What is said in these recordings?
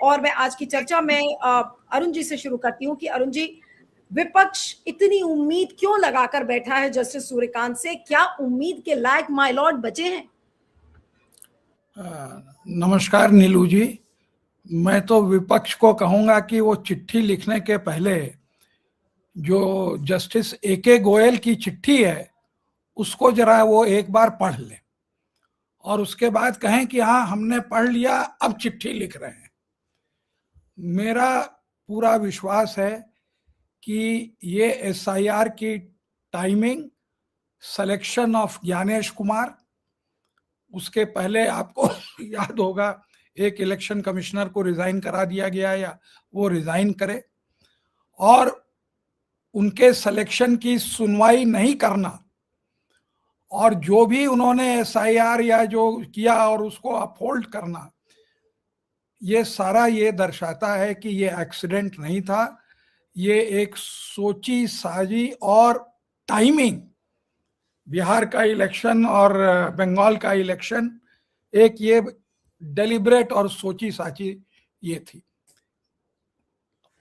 और मैं आज की चर्चा में अरुण जी से शुरू करती हूँ कि अरुण जी, विपक्ष इतनी उम्मीद क्यों लगाकर बैठा है जस्टिस सूर्यकांत से? क्या उम्मीद के लायक माय लॉर्ड बचे हैं? नमस्कार नीलू जी। मैं तो विपक्ष को कहूंगा कि वो चिट्ठी लिखने के पहले जो जस्टिस ए.के. गोयल की चिट्ठी है उसको जरा वो एक बार पढ़ ले और उसके बाद कहें कि हाँ हमने पढ़ लिया, अब चिट्ठी लिख रहे हैं। मेरा पूरा विश्वास है कि ये एसआईआर की timing, selection of Gyanesh Kumar, उसके पहले आपको याद होगा एक इलेक्शन कमिश्नर को रिजाइन करा दिया गया या वो रिजाइन करे, और उनके सिलेक्शन की सुनवाई नहीं करना और जो भी उन्होंने एसआईआर या जो किया और उसको अपहोल्ड करना, ये सारा ये दर्शाता है कि ये एक्सीडेंट नहीं था, ये एक सोची साजी और टाइमिंग, बिहार का इलेक्शन और बंगाल का इलेक्शन, एक ये डेलिब्रेट और सोची साची ये थी।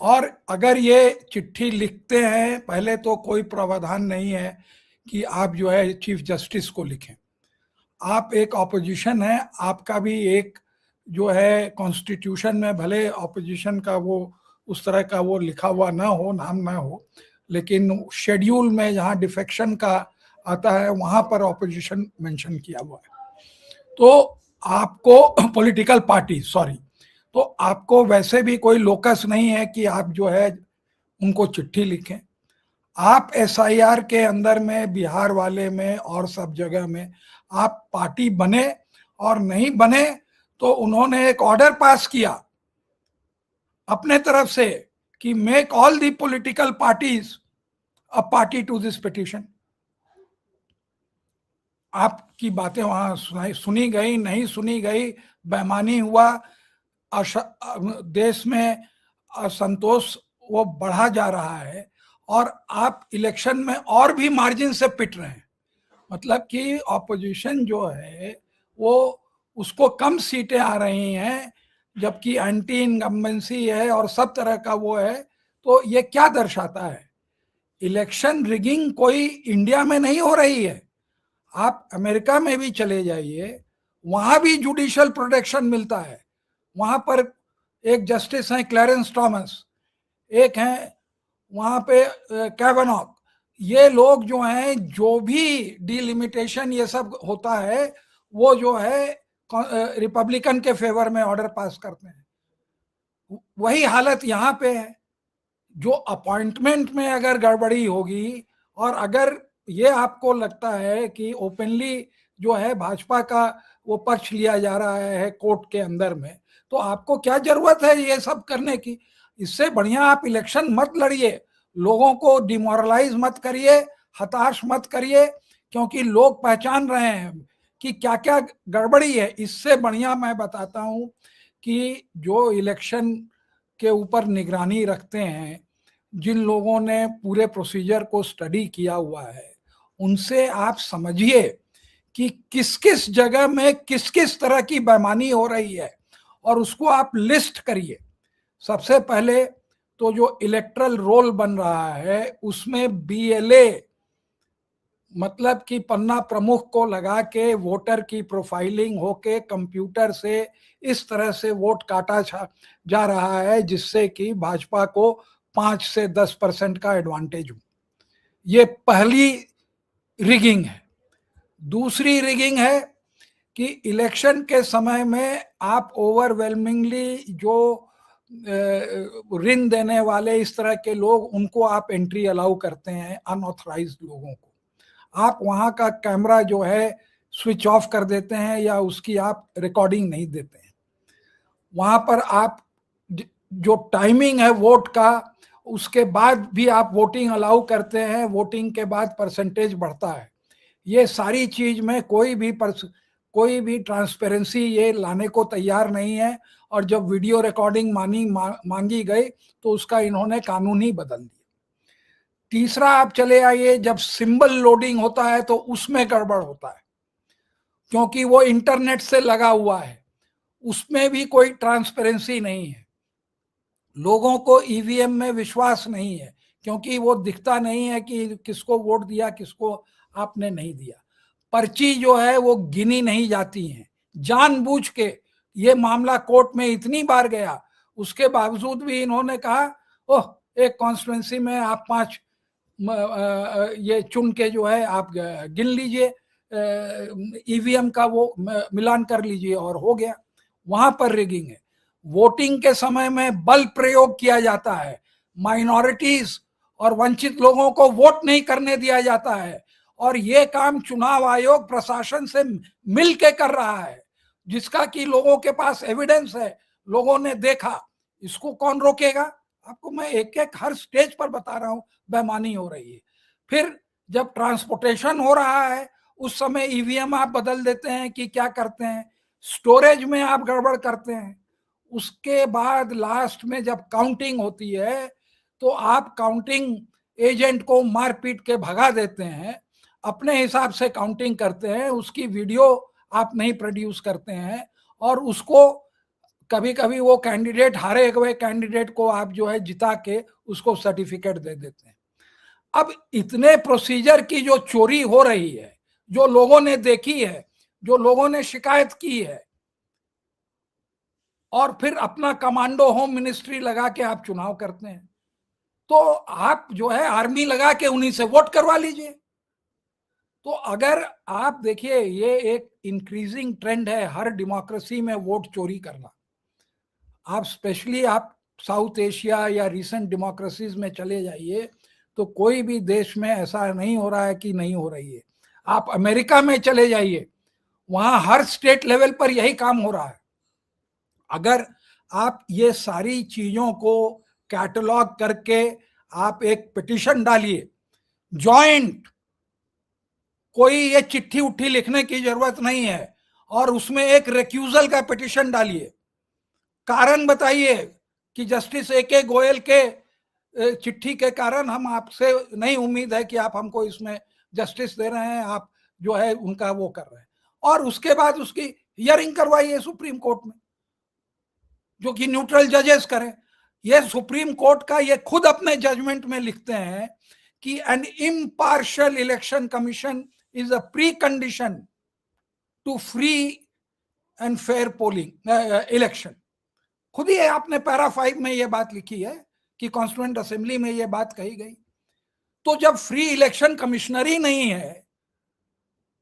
और अगर ये चिट्ठी लिखते हैं, पहले तो कोई प्रावधान नहीं है कि आप जो है चीफ जस्टिस को लिखें। आप एक ऑपोजिशन है, आपका भी एक जो है कॉन्स्टिट्यूशन में भले ऑपोजिशन का वो उस तरह का वो लिखा हुआ ना हो, नाम ना हो, लेकिन शेड्यूल में जहाँ डिफेक्शन का आता है वहाँ पर ऑपोजिशन मेंशन किया हुआ है। तो आपको पॉलिटिकल पार्टी, सॉरी, तो आपको वैसे भी कोई लोकस नहीं है कि आप जो है उनको चिट्ठी लिखें। आप एसआईआर के अंदर में, बिहार वाले में और सब जगह में आप पार्टी बने और नहीं बने तो उन्होंने एक ऑर्डर पास किया अपने तरफ से कि make all the political parties a party to this petition. आपकी बातें वहां सुनी गई, नहीं सुनी गई, बेईमानी हुआ, देश में असंतोष वो बढ़ा जा रहा है और आप इलेक्शन में और भी मार्जिन से पिट रहे हैं। मतलब कि ऑपोजिशन जो है वो उसको कम सीटें आ रही हैं जबकि एंटी इनकम्बेंसी है और सब तरह का वो है। तो ये क्या दर्शाता है? इलेक्शन रिगिंग कोई इंडिया में नहीं हो रही है। आप अमेरिका में भी चले जाइए, वहां भी जुडिशियल प्रोटेक्शन मिलता है। वहां पर एक जस्टिस हैं क्लैरेंस थॉमस, एक हैं वहां पे कैवेनॉग। ये लोग जो हैं, जो भी डिलिमिटेशन ये सब होता है वो जो है रिपब्लिकन के फेवर में ऑर्डर पास करते हैं। वही हालत यहाँ पे है। जो अपॉइंटमेंट में अगर गड़बड़ी होगी और अगर ये आपको लगता है कि ओपनली जो है भाजपा का वो पक्ष लिया जा रहा है कोर्ट के अंदर में, तो आपको क्या जरूरत है ये सब करने की? इससे बढ़िया आप इलेक्शन मत लड़िए, लोगों को डिमोरलाइज मत करिए, हताश मत करिए, क्योंकि लोग पहचान रहे हैं कि क्या क्या गड़बड़ी है। इससे बढ़िया मैं बताता हूं कि जो इलेक्शन के ऊपर निगरानी रखते हैं, जिन लोगों ने पूरे प्रोसीजर को स्टडी किया हुआ है, उनसे आप समझिए कि किस किस जगह में किस किस तरह की बेईमानी हो रही है और उसको आप लिस्ट करिए। सबसे पहले तो जो इलेक्ट्रल रोल बन रहा है उसमें बीएलए, मतलब कि पन्ना प्रमुख को लगा के वोटर की प्रोफाइलिंग होके कंप्यूटर से इस तरह से वोट काटा जा रहा है जिससे कि भाजपा को 5 से 10% का एडवांटेज हो। ये पहली रिगिंग है। दूसरी रिगिंग है कि इलेक्शन के समय में आप ओवरवेलमिंगली जो ऋण देने वाले इस तरह के लोग, उनको आप एंट्री अलाउ करते हैं, अनऑथराइज्ड लोगों को। आप वहां का कैमरा जो है स्विच ऑफ कर देते हैं या उसकी आप रिकॉर्डिंग नहीं देते हैं। वहां पर आप जो टाइमिंग है वोट का, उसके बाद भी आप वोटिंग अलाउ करते हैं, वोटिंग के बाद परसेंटेज बढ़ता है। ये सारी चीज में कोई भी ट्रांसपेरेंसी ये लाने को तैयार नहीं है। और जब वीडियो रिकॉर्डिंग मांगी गई तो उसका इन्होंने कानून ही बदल दिया। तीसरा आप चले आइए, जब सिंबल लोडिंग होता है तो उसमें गड़बड़ होता है, क्योंकि वो इंटरनेट से लगा हुआ है, उसमें भी कोई ट्रांसपेरेंसी नहीं है। लोगों को ईवीएम में विश्वास नहीं है, क्योंकि वो दिखता नहीं है कि किसको वोट दिया, किसको आपने नहीं दिया। पर्ची जो है वो गिनी नहीं जाती है, जानबूझ के ये मामला कोर्ट में इतनी बार गया, उसके बावजूद भी इन्होंने कहा ओह एक कॉन्स्टिट्यूंसी में आप 5 ये चुन के जो है आप गिन लीजिए, ईवीएम का वो मिलान कर लीजिए और हो गया। वहां पर रिगिंग है। वोटिंग के समय में बल प्रयोग किया जाता है, माइनॉरिटीज और वंचित लोगों को वोट नहीं करने दिया जाता है, और ये काम चुनाव आयोग प्रशासन से मिल के कर रहा है, जिसका कि लोगों के पास एविडेंस है, लोगों ने देखा। इसको कौन रोकेगा? आपको मैं एक एक हर स्टेज पर बता रहा हूं, बेईमानी हो रही है। फिर जब ट्रांसपोर्टेशन हो रहा है उस समय ईवीएम आप बदल देते हैं कि क्या करते हैं, स्टोरेज में आप गड़बड़ करते हैं। उसके बाद लास्ट में जब काउंटिंग होती है तो आप काउंटिंग एजेंट को मार पीट के भगा देते हैं, अपने हिसाब से काउंटिंग करते हैं, उसकी वीडियो आप नहीं प्रोड्यूस करते हैं, और उसको कभी कभी वो कैंडिडेट, हारे हुए कैंडिडेट को आप जो है जिता के उसको सर्टिफिकेट दे देते हैं। अब इतने प्रोसीजर की जो चोरी हो रही है, जो लोगों ने देखी है, जो लोगों ने शिकायत की है, और फिर अपना कमांडो होम मिनिस्ट्री लगा के आप चुनाव करते हैं, तो आप जो है आर्मी लगा के उन्हीं से वोट करवा लीजिए। तो अगर आप देखिए, ये एक इंक्रीजिंग ट्रेंड है हर डेमोक्रेसी में वोट चोरी करना। आप स्पेशली आप साउथ एशिया या रिसेंट डेमोक्रेसीज में चले जाइए तो कोई भी देश में ऐसा नहीं हो रहा है कि नहीं हो रही है। आप अमेरिका में चले जाइए, वहां हर स्टेट लेवल पर यही काम हो रहा है। अगर आप ये सारी चीजों को कैटलॉग करके आप एक पिटीशन डालिए, जॉइंट, कोई ये चिट्ठी उट्ठी लिखने की जरूरत नहीं है, और उसमें एक रिक्यूजल का पिटीशन डालिए, कारण बताइए कि जस्टिस ए.के. गोयल के चिट्ठी के कारण हम आपसे नहीं उम्मीद है कि आप हमको इसमें जस्टिस दे रहे हैं, आप जो है उनका वो कर रहे हैं, और उसके बाद उसकी हियरिंग करवाइए सुप्रीम कोर्ट में, जो कि न्यूट्रल जजेस करें। ये सुप्रीम कोर्ट का ये खुद अपने जजमेंट में लिखते हैं कि an impartial election commission is a precondition to free and fair polling election. खुद ही आपने पैरा 5 में ये बात लिखी है कि कॉन्स्टिट्यूएंट असेंबली में ये बात कही गई। तो जब फ्री इलेक्शन कमिश्नर ही नहीं है,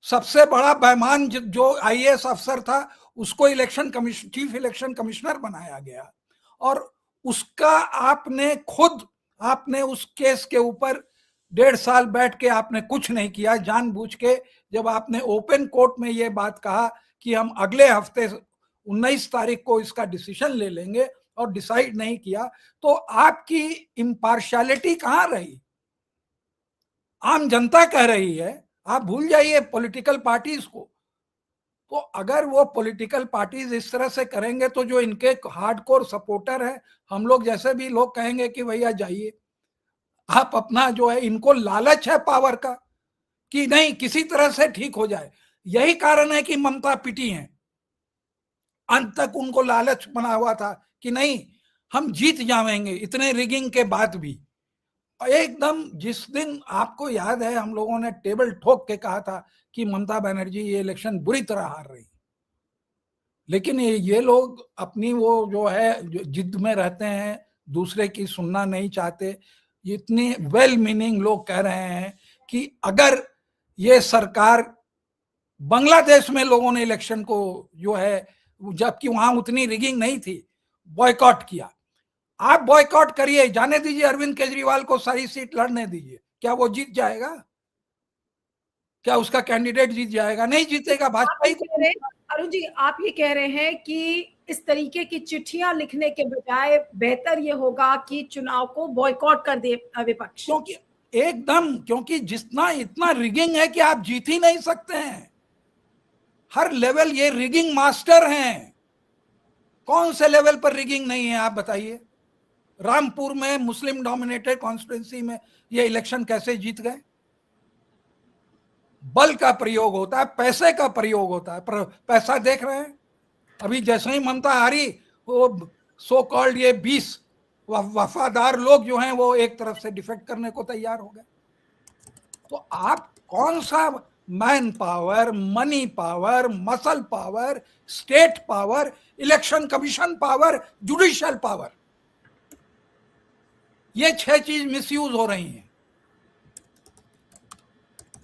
सबसे बड़ा बेईमान जो आईएएस अफसर था उसको चीफ इलेक्शन कमिश्नर बनाया गया, और उसका आपने उस केस के ऊपर 1.5 साल बैठ के आपने कुछ नहीं किया, जानबूझ के। जब आपने ओपन कोर्ट में ये बात कहा कि हम अगले हफ्ते 19 तारीख को इसका डिसीजन ले लेंगे, और डिसाइड नहीं किया, तो आपकी इम्पार्शियलिटी कहां रही? आम जनता कह रही है, आप भूल जाइए पॉलिटिकल पार्टीज को। तो अगर वो पॉलिटिकल पार्टीज इस तरह से करेंगे तो जो इनके हार्डकोर सपोर्टर हैं, हम लोग जैसे भी लोग कहेंगे कि भैया जाइए, आप अपना जो है, इनको लालच है पावर का कि नहीं किसी तरह से ठीक हो जाए। यही कारण है कि ममता पिटी हैं। अंत तक उनको लालच बना हुआ था कि नहीं हम जीत जाएंगे इतने रिगिंग के बाद भी। एकदम जिस दिन आपको याद है हम लोगों ने टेबल ठोक के कहा था कि ममता बनर्जी ये इलेक्शन बुरी तरह हार रही, लेकिन ये लोग अपनी वो जो है जिद में रहते हैं, दूसरे की सुनना नहीं चाहते। इतने वेल मीनिंग लोग कह रहे हैं कि अगर ये सरकार, बांग्लादेश में लोगों ने इलेक्शन को जो है, जबकि वहां उतनी रिगिंग नहीं थी, बॉयकॉट किया। आप बॉयकॉट करिए, जाने दीजिए अरविंद केजरीवाल को सारी सीट लड़ने दीजिए, क्या वो जीत जाएगा? क्या उसका कैंडिडेट जीत जाएगा? नहीं जीतेगा। भाजपा ही। अरुण जी, आप ये कह रहे हैं कि इस तरीके की चिट्ठियां लिखने के बजाय बेहतर ये होगा कि चुनाव को बॉयकॉट कर दे विपक्ष? क्योंकि जितना इतना रिगिंग है कि आप जीत ही नहीं सकते हैं। हर लेवल ये रिगिंग मास्टर हैं। कौन से लेवल पर रिगिंग नहीं है आप बताइए? रामपुर में मुस्लिम डोमिनेटेड कॉन्स्टिट्यूंसी में ये इलेक्शन कैसे जीत गए? बल का प्रयोग होता है, पैसे का प्रयोग होता है, पर पैसा देख रहे हैं। अभी जैसे ही ममता हारी, वो सो कॉल्ड ये 20 वफादार लोग जो हैं वो एक तरफ से डिफेक्ट करने को तैयार हो गए। तो आप कौन सा man power, money power, muscle power, state power, election commission power, judicial power, ये 6 चीज मिसयूज हो रही हैं।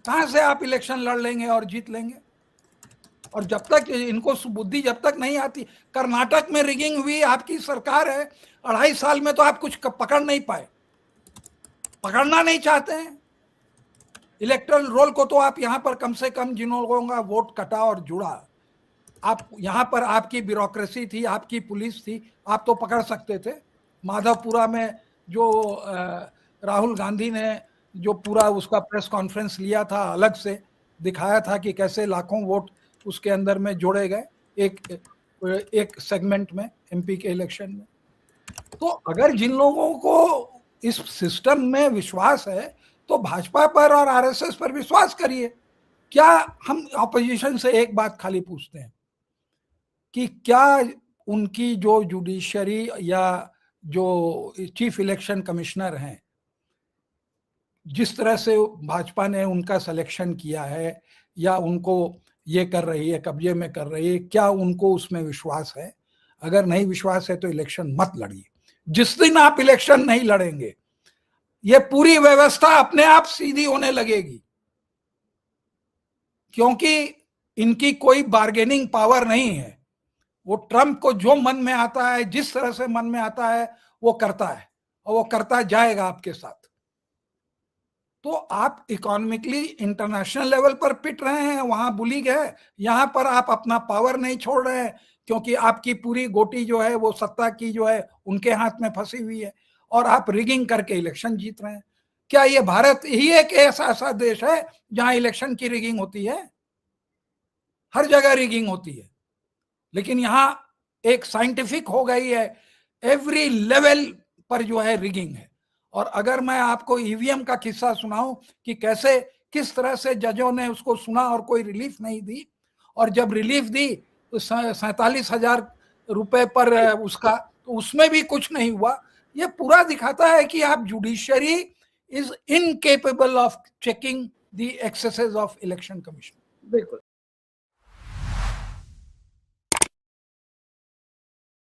कहां से आप इलेक्शन लड़ लेंगे और जीत लेंगे? और जब तक इनको बुद्धि जब तक नहीं आती, कर्नाटक में रिगिंग हुई, आपकी सरकार है, 2.5 साल में तो आप कुछ पकड़ नहीं पाए, पकड़ना नहीं चाहते हैं। इलेक्टोरल रोल को तो आप यहां पर कम से कम जिन लोगों का वोट कटा और जुड़ा, आप यहां पर आपकी ब्यूरोक्रेसी थी, आपकी पुलिस थी, आप तो पकड़ सकते थे। माधवपुरा में जो राहुल गांधी ने जो पूरा उसका प्रेस कॉन्फ्रेंस लिया था, अलग से दिखाया था कि कैसे लाखों वोट उसके अंदर में जोड़े गए एक सेगमेंट में एमपी के इलेक्शन में। तो अगर जिन लोगों को इस सिस्टम में विश्वास है तो भाजपा पर और आरएसएस पर विश्वास करिए। क्या हम ऑपोजिशन से एक बात खाली पूछते हैं कि क्या उनकी जो जुडिशरी या जो चीफ इलेक्शन कमिश्नर हैं, जिस तरह से भाजपा ने उनका सिलेक्शन किया है या उनको ये कर रही है, कब्जे में कर रही है, क्या उनको उसमें विश्वास है? अगर नहीं विश्वास है तो इलेक्शन मत लड़िए। जिस दिन आप इलेक्शन नहीं लड़ेंगे, ये पूरी व्यवस्था अपने आप सीधी होने लगेगी, क्योंकि इनकी कोई बार्गेनिंग पावर नहीं है। वो ट्रंप को जो मन में आता है, जिस तरह से मन में आता है, वो करता है और वो करता जाएगा आपके साथ। तो आप इकोनॉमिकली इंटरनेशनल लेवल पर पिट रहे हैं, वहां बुली गए, यहां पर आप अपना पावर नहीं छोड़ रहे हैं, क्योंकि आपकी पूरी गोटी जो है वो सत्ता की जो है उनके हाथ में फंसी हुई है, और आप रिगिंग करके इलेक्शन जीत रहे हैं। क्या ये भारत ही एक ऐसा देश है जहां इलेक्शन की रिगिंग होती है? हर जगह रिगिंग होती है, लेकिन यहां एक साइंटिफिक हो गई है, एवरी लेवल पर जो है रिगिंग है। और अगर मैं आपको ईवीएम का किस्सा सुनाऊं कि कैसे किस तरह से जजों ने उसको सुना और कोई रिलीफ नहीं दी, और जब रिलीफ दी तो 47,000 रुपए पर उसका, तो उसमें भी कुछ नहीं हुआ। ये पूरा दिखाता है कि आप judiciary is incapable of checking the axes of election commission. बिल्कुल।